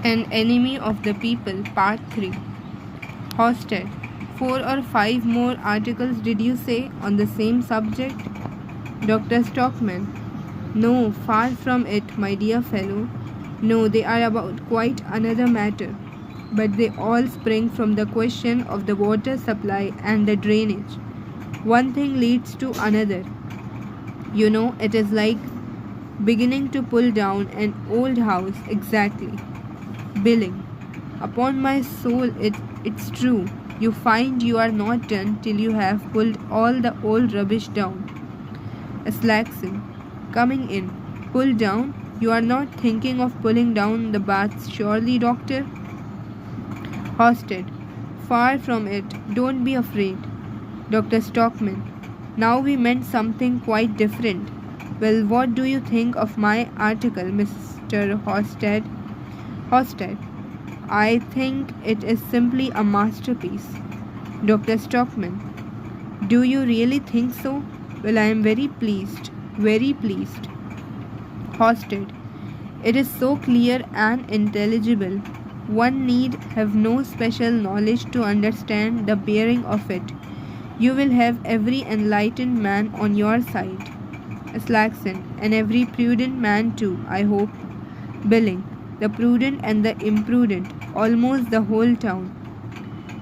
An Enemy of the People, Part 3. Hosted. 4 or 5 more articles did you say on the same subject? Dr. Stockman. No, far from it, my dear fellow. No, they are about quite another matter. But they all spring from the question of the water supply and the drainage. One thing leads to another. You know, it is like beginning to pull down an old house exactly. Billing. Upon my soul, it's true. You find you are not done till you have pulled all the old rubbish down. Slackson. Coming in. Pull down? You are not thinking of pulling down the baths, surely, doctor? Hosted. Far from it. Don't be afraid. Dr. Stockman. Now we meant something quite different. Well, what do you think of my article, Mr. Hosted? Hosted. I think it is simply a masterpiece. Dr. Stockman. Do you really think so? Well, I am very pleased. Very pleased. Hosted. It is so clear and intelligible. One need have no special knowledge to understand the bearing of it. You will have every enlightened man on your side. Slackson. And every prudent man too, I hope. Billing. The prudent and the imprudent, almost the whole town.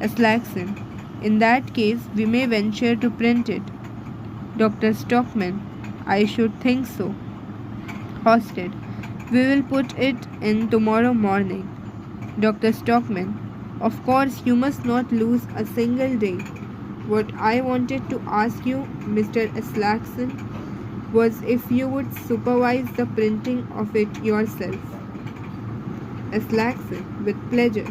Slackson. In that case, we may venture to print it. Dr. Stockman. I should think so. Hosted. We will put it in tomorrow morning. Dr. Stockman. Of course, you must not lose a single day. What I wanted to ask you, Mr. Slackson, was if you would supervise the printing of it yourself. Slackson. With pleasure.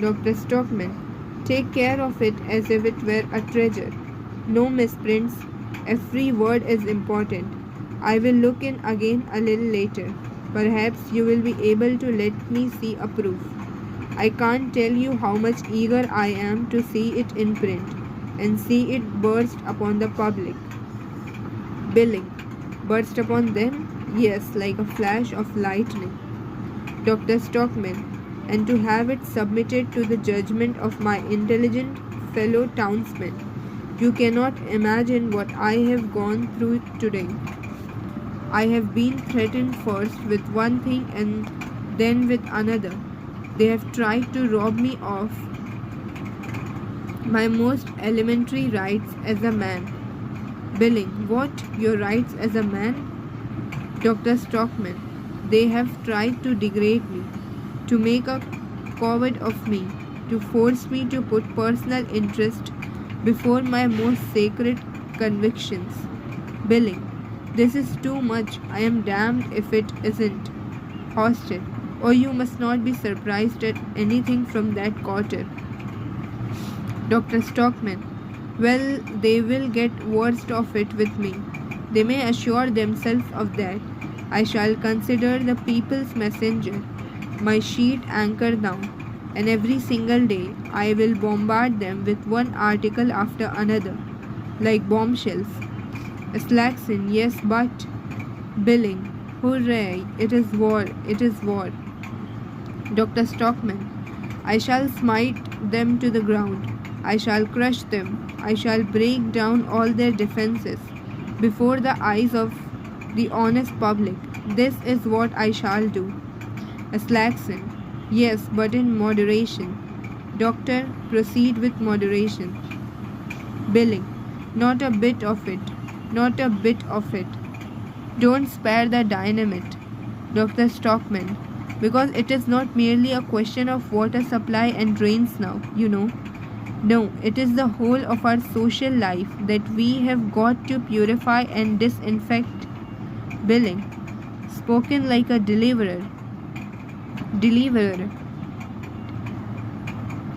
Dr. Stockman. Take care of it as if it were a treasure. No misprints. Every word is important. I will look in again a little later. Perhaps you will be able to let me see a proof. I can't tell you how much eager I am to see it in print and see it burst upon the public. Billing. Burst upon them? Yes, like a flash of lightning. Dr. Stockman. And to have it submitted to the judgment of my intelligent fellow townsmen. You cannot imagine what I have gone through today. I have been threatened first with one thing and then with another. They have tried to rob me of my most elementary rights as a man. Billing. What? Your rights as a man? Dr. Stockman. They have tried to degrade me, to make a coward of me, to force me to put personal interest before my most sacred convictions. Billing. This is too much. I am damned if it isn't. Hosted. Oh, you must not be surprised at anything from that quarter. Dr. Stockman. Well, they will get worst of it with me. They may assure themselves of that. I shall consider the people's messenger, my sheet anchor now, and every single day I will bombard them with one article after another, like bombshells. Slackson. Yes, but... Billing. Hooray! It is war! It is war! Dr. Stockman. I shall smite them to the ground. I shall crush them. I shall break down all their defenses before the eyes of the honest public. This is what I shall do. Slackson. Yes, but in moderation. Doctor, proceed with moderation. Billing. Not a bit of it. Not a bit of it. Don't spare the dynamite. Dr. Stockman. Because it is not merely a question of water supply and drains now, you know. No, it is the whole of our social life that we have got to purify and disinfect. Billing. Spoken like a deliverer. Deliverer.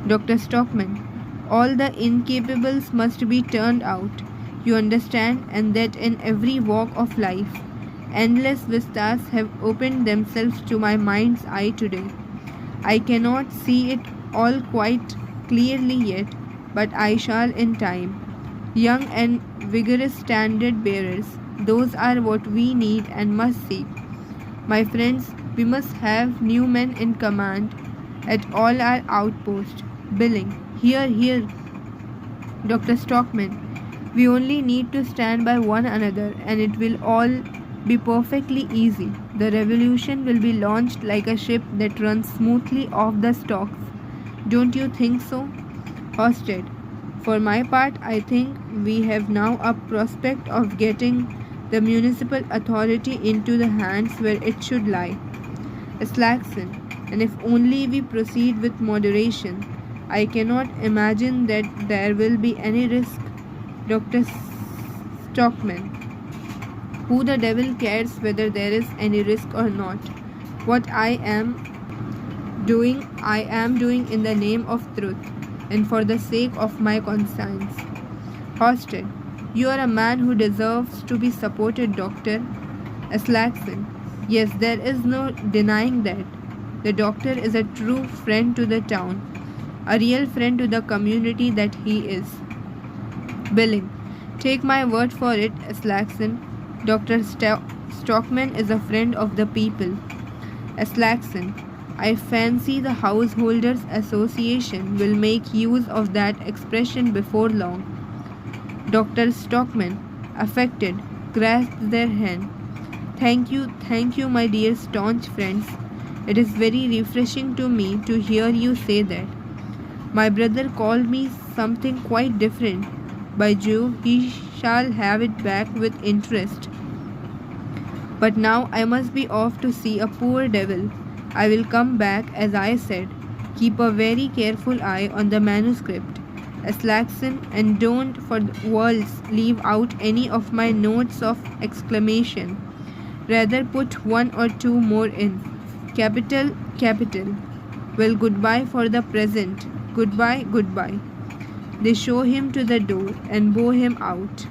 Dr. Stockman. All the incapables must be turned out. You understand, and that in every walk of life, endless vistas have opened themselves to my mind's eye today. I cannot see it all quite clearly yet, but I shall in time. Young and vigorous standard bearers, those are what we need and must see. My friends, We must have new men in command at all our outposts. Billing. Here, here. Dr. Stockman. We only need to stand by one another and it will all be perfectly easy. The revolution will be launched like a ship that runs smoothly off the stocks. Don't you think so? Hosted. For my part, I think we have now a prospect of getting the municipal authority into the hands where it should lie. Slackson. And if only we proceed with moderation, I cannot imagine that there will be any risk. Dr. Stockman. Who the devil cares whether there is any risk or not? What I am doing in the name of truth and for the sake of my conscience. Hosted. You are a man who deserves to be supported, Doctor. Slackson. Yes, there is no denying that. The doctor is a true friend to the town, a real friend to the community that he is. Billing. Take my word for it, Slackson. Dr. Stockman is a friend of the people. Slackson. I fancy the Householders Association will make use of that expression before long. Dr. Stockman, affected, grasped their hand. Thank you, my dear staunch friends. It is very refreshing to me to hear you say that. My brother called me something quite different. By Jove, he shall have it back with interest. But now I must be off to see a poor devil. I will come back, as I said. Keep a very careful eye on the manuscript, Slackson, and don't for worlds leave out any of my notes of exclamation. Rather put one or two more in. Capital, capital. Well, goodbye for the present. Goodbye, goodbye. They show him to the door and bow him out.